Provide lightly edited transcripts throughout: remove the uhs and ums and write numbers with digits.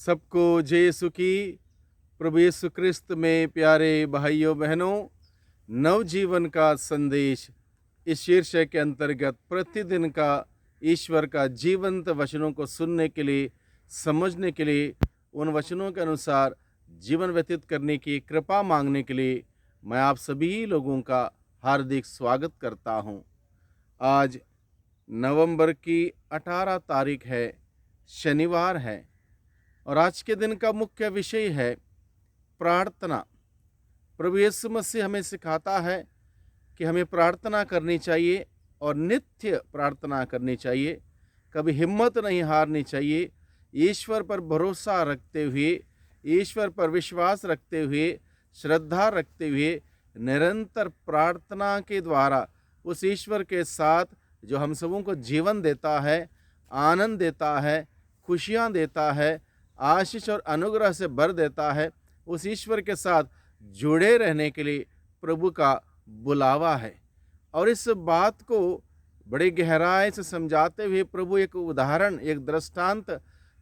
सबको जय यीशु की। प्रभु यीशु क्रिस्त में प्यारे भाइयों बहनों, नवजीवन का संदेश इस शीर्षक के अंतर्गत प्रतिदिन का ईश्वर का जीवंत वचनों को सुनने के लिए, समझने के लिए, उन वचनों के अनुसार जीवन व्यतीत करने की कृपा मांगने के लिए मैं आप सभी लोगों का हार्दिक स्वागत करता हूं। आज नवंबर की 18 तारीख है, शनिवार है, और आज के दिन का मुख्य विषय है प्रार्थना। प्रभु यीशु मसीह हमें सिखाता है कि हमें प्रार्थना करनी चाहिए और नित्य प्रार्थना करनी चाहिए। कभी हिम्मत नहीं हारनी चाहिए। ईश्वर पर भरोसा रखते हुए, ईश्वर पर विश्वास रखते हुए, श्रद्धा रखते हुए निरंतर प्रार्थना के द्वारा उस ईश्वर के साथ जो हम सबों को जीवन देता है, आनंद देता है, खुशियाँ देता है, आशीष और अनुग्रह से भर देता है, उस ईश्वर के साथ जुड़े रहने के लिए प्रभु का बुलावा है। और इस बात को बड़ी गहराई से समझाते हुए प्रभु एक उदाहरण, एक दृष्टांत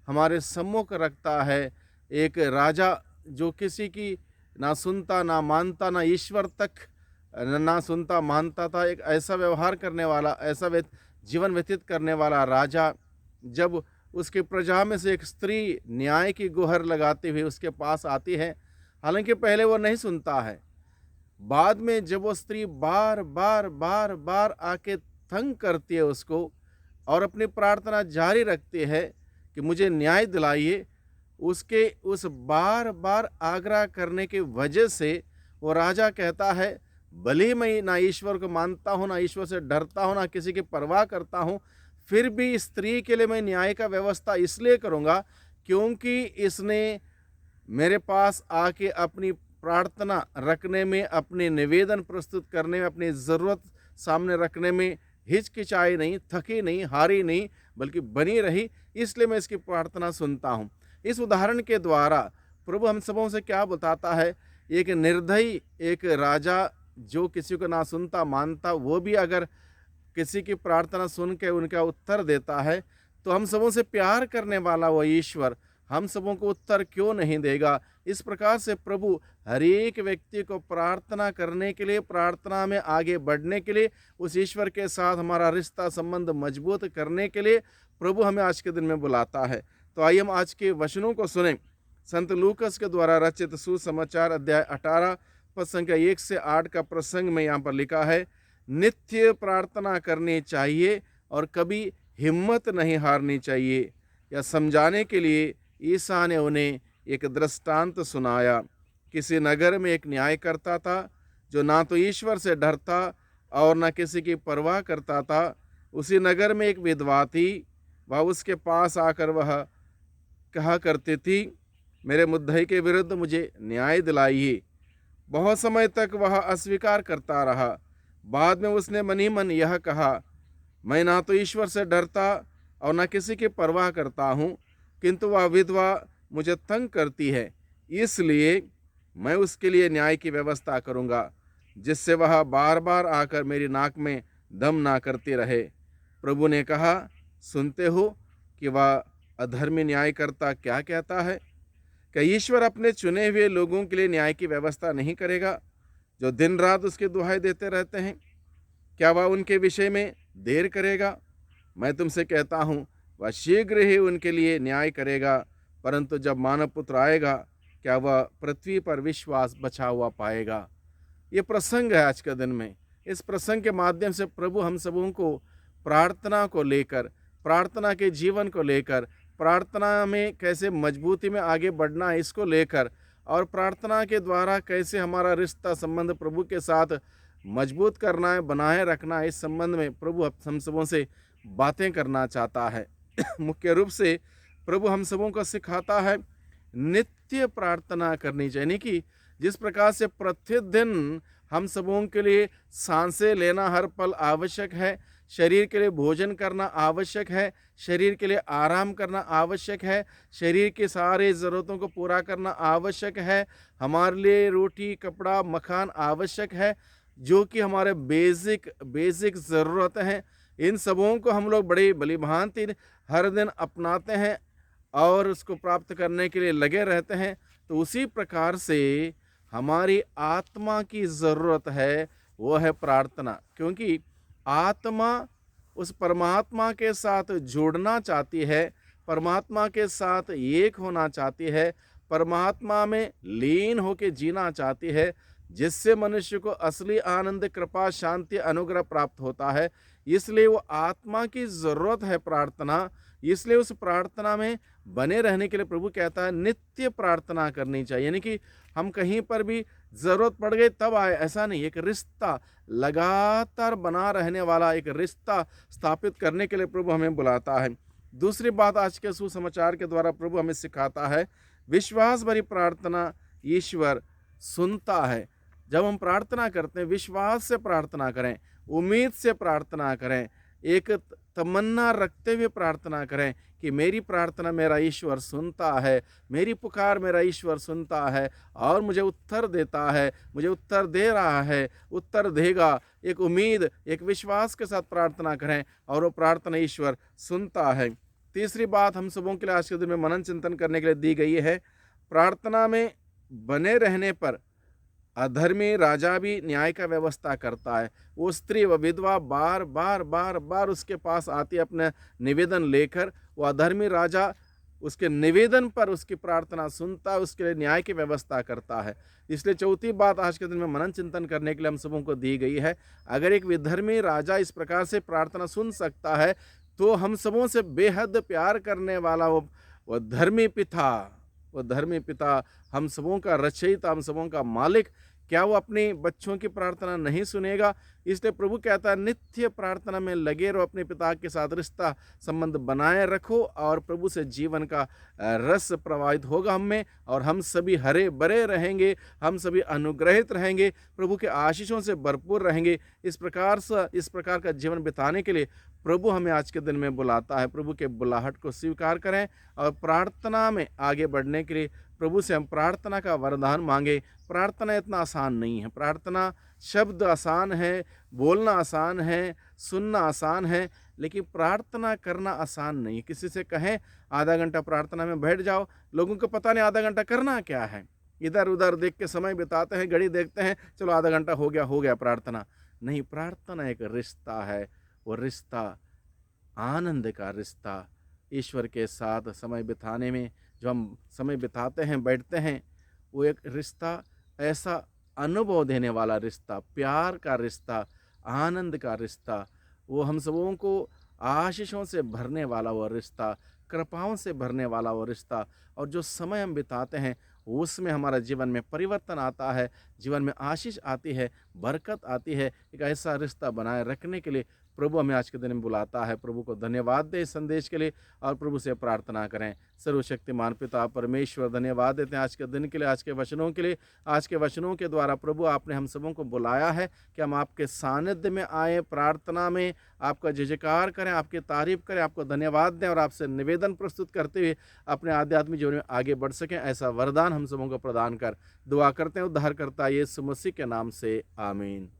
हमारे सम्मुख रखता है। एक राजा जो किसी की ना सुनता ना मानता, ना ईश्वर तक ना सुनता मानता था, एक ऐसा व्यवहार करने वाला, ऐसा जीवन व्यतीत करने वाला राजा, जब उसकी प्रजा में से एक स्त्री न्याय की गुहार लगाते हुए उसके पास आती है, हालांकि पहले वो नहीं सुनता है, बाद में जब वो स्त्री बार बार आके तंग करती है उसको और अपनी प्रार्थना जारी रखती है कि मुझे न्याय दिलाइए, उसके उस बार बार आग्रह करने की वजह से वो राजा कहता है, भले मैं ना ईश्वर को मानता हूँ, ना ईश्वर से डरता हूँ, ना किसी की परवाह करता हूँ, फिर भी स्त्री के लिए मैं न्याय का व्यवस्था इसलिए करूँगा क्योंकि इसने मेरे पास आके अपनी प्रार्थना रखने में, अपने निवेदन प्रस्तुत करने में, अपनी ज़रूरत सामने रखने में हिचकिचाई नहीं, थकी नहीं, हारी नहीं, बल्कि बनी रही, इसलिए मैं इसकी प्रार्थना सुनता हूँ। इस उदाहरण के द्वारा प्रभु हम सबों से क्या बताता है? एक निर्दयी एक राजा जो किसी को ना सुनता मानता, वो भी अगर किसी की प्रार्थना सुन के उनका उत्तर देता है, तो हम सबों से प्यार करने वाला वो ईश्वर हम सबों को उत्तर क्यों नहीं देगा? इस प्रकार से प्रभु हर एक व्यक्ति को प्रार्थना करने के लिए, प्रार्थना में आगे बढ़ने के लिए, उस ईश्वर के साथ हमारा रिश्ता संबंध मजबूत करने के लिए प्रभु हमें आज के दिन में बुलाता है। तो आइए हम आज के वचनों को सुनें। संत लूकस के द्वारा रचित सुसमाचार अध्याय 18 पद संख्या 1 से 8 का प्रसंग में यहाँ पर लिखा है, नित्य प्रार्थना करनी चाहिए और कभी हिम्मत नहीं हारनी चाहिए। यह समझाने के लिए ईसा ने उन्हें एक दृष्टांत सुनाया। किसी नगर में एक न्याय करता था जो ना तो ईश्वर से डरता और ना किसी की परवाह करता था। उसी नगर में एक विधवा थी। वह उसके पास आकर वह कहा करती थी, मेरे मुद्दई के विरुद्ध मुझे न्याय दिलाइए। बहुत समय तक वह अस्वीकार करता रहा। बाद में उसने मन ही मन यह कहा, मैं ना तो ईश्वर से डरता और ना किसी की परवाह करता हूँ, किंतु वह विधवा मुझे तंग करती है, इसलिए मैं उसके लिए न्याय की व्यवस्था करूँगा, जिससे वह बार बार आकर मेरी नाक में दम ना करती रहे। प्रभु ने कहा, सुनते हो कि वह अधर्मी न्यायकर्ता क्या कहता है? क्या ईश्वर अपने चुने हुए लोगों के लिए न्याय की व्यवस्था नहीं करेगा, जो दिन रात उसकी दुहाई देते रहते हैं? क्या वह उनके विषय में देर करेगा? मैं तुमसे कहता हूँ, वह शीघ्र ही उनके लिए न्याय करेगा। परंतु जब मानव पुत्र आएगा, क्या वह पृथ्वी पर विश्वास बचा हुआ पाएगा? ये प्रसंग है आज के दिन में। इस प्रसंग के माध्यम से प्रभु हम सबों को प्रार्थना को लेकर, प्रार्थना के जीवन को लेकर, प्रार्थना में कैसे मजबूती में आगे बढ़ना है इसको लेकर, और प्रार्थना के द्वारा कैसे हमारा रिश्ता संबंध प्रभु के साथ मजबूत करना है, बनाए रखना है, इस संबंध में प्रभु हम सबों से बातें करना चाहता है। मुख्य रूप से प्रभु हम सबों को सिखाता है नित्य प्रार्थना करनी चाहिए, यानी कि जिस प्रकार से प्रतिदिन हम सबों के लिए सांसें लेना हर पल आवश्यक है, शरीर के लिए भोजन करना आवश्यक है, शरीर के लिए आराम करना आवश्यक है, शरीर की सारी ज़रूरतों को पूरा करना आवश्यक है, हमारे लिए रोटी कपड़ा मकान आवश्यक है, जो कि हमारे बेसिक ज़रूरत हैं। इन सबों को हम लोग बड़ी भली भांति हर दिन अपनाते हैं, और उसको प्राप्त करने के लिए लगे रहते हैं, तो उसी प्रकार से हमारी आत्मा की ज़रूरत है, वो है प्रार्थना। क्योंकि आत्मा उस परमात्मा के साथ जुड़ना चाहती है, परमात्मा के साथ एक होना चाहती है, परमात्मा में लीन होकर जीना चाहती है, जिससे मनुष्य को असली आनंद, कृपा, शांति, अनुग्रह प्राप्त होता है। इसलिए वो आत्मा की ज़रूरत है प्रार्थना। इसलिए उस प्रार्थना में बने रहने के लिए प्रभु कहता है नित्य प्रार्थना करनी चाहिए। यानी कि हम कहीं पर भी ज़रूरत पड़ गई तब आए, ऐसा नहीं। एक रिश्ता लगातार बना रहने वाला एक रिश्ता स्थापित करने के लिए प्रभु हमें बुलाता है। दूसरी बात, आज के सुसमाचार के द्वारा प्रभु हमें सिखाता है, विश्वास भरी प्रार्थना ईश्वर सुनता है। जब हम प्रार्थना करते हैं, विश्वास से प्रार्थना करें, उम्मीद से प्रार्थना करें, एक तमन्ना रखते हुए प्रार्थना करें कि मेरी प्रार्थना मेरा ईश्वर सुनता है, मेरी पुकार मेरा ईश्वर सुनता है और मुझे उत्तर देता है, मुझे उत्तर दे रहा है, उत्तर देगा। एक उम्मीद, एक विश्वास के साथ प्रार्थना करें और वो प्रार्थना ईश्वर सुनता है। तीसरी बात हम सबों के लिए आज के दिन में मनन चिंतन करने के लिए दी गई है, प्रार्थना में बने रहने पर अधर्मी राजा भी न्याय का व्यवस्था करता है। वो स्त्री व विधवा बार बार बार बार उसके पास आती है अपने निवेदन लेकर। वो अधर्मी राजा उसके निवेदन पर उसकी प्रार्थना सुनता है, उसके लिए न्याय की व्यवस्था करता है। इसलिए चौथी बात आज के दिन में मनन चिंतन करने के लिए हम सबों को दी गई है, अगर एक विधर्मी राजा इस प्रकार से प्रार्थना सुन सकता है, तो हम सबों से बेहद प्यार करने वाला वो धर्मी पिता, हम सबों का रचयिता, हम सबों का मालिक, क्या वो अपने बच्चों की प्रार्थना नहीं सुनेगा? इसलिए प्रभु कहता है नित्य प्रार्थना में लगे रहो, अपने पिता के साथ रिश्ता संबंध बनाए रखो और प्रभु से जीवन का रस प्रवाहित होगा हम में, और हम सभी हरे भरे रहेंगे, हम सभी अनुग्रहित रहेंगे, प्रभु के आशीषों से भरपूर रहेंगे। इस प्रकार का जीवन बिताने के लिए प्रभु हमें आज के दिन में बुलाता है। प्रभु के बुलाहट को स्वीकार करें और प्रार्थना में आगे बढ़ने के लिए प्रभु से हम प्रार्थना का वरदान मांगे। प्रार्थना इतना आसान नहीं है। प्रार्थना शब्द आसान है, बोलना आसान है, सुनना आसान है, लेकिन प्रार्थना करना आसान नहीं। किसी से कहें आधा घंटा प्रार्थना में बैठ जाओ, लोगों को पता नहीं आधा घंटा करना क्या है, इधर उधर देख के समय बिताते हैं, घड़ी देखते हैं, चलो आधा घंटा हो गया प्रार्थना। नहीं, प्रार्थना एक रिश्ता है। वो रिश्ता आनंद का रिश्ता, ईश्वर के साथ समय बिताने में जो हम समय बिताते हैं, बैठते हैं, वो एक रिश्ता, ऐसा अनुभव देने वाला रिश्ता, प्यार का रिश्ता, आनंद का रिश्ता, वो हम सबों को आशीषों से भरने वाला वो रिश्ता, कृपाओं से भरने वाला वो रिश्ता। और जो समय हम बिताते हैं उसमें हमारा जीवन में परिवर्तन आता है, जीवन में आशीष आती है, बरकत आती है। एक ऐसा रिश्ता बनाए रखने के लिए प्रभु हमें आज के दिन में बुलाता है। प्रभु को धन्यवाद दे इस संदेश के लिए और प्रभु से प्रार्थना करें। सर्वशक्तिमान पिता परमेश्वर, धन्यवाद देते हैं आज के दिन के लिए, आज के वचनों के लिए। आज के वचनों के द्वारा प्रभु आपने हम सबों को बुलाया है कि हम आपके सानिध्य में आए, प्रार्थना में आपका जयजयकार करें, आपकी तारीफ करें, आपको धन्यवाद दें और आपसे निवेदन प्रस्तुत करते हुए अपने आध्यात्मिक जीवन में आगे बढ़ सकें। ऐसा वरदान हम सबों को प्रदान कर दुआ करते हैं उद्धारकर्ता यीशु मसीह के नाम से, आमीन।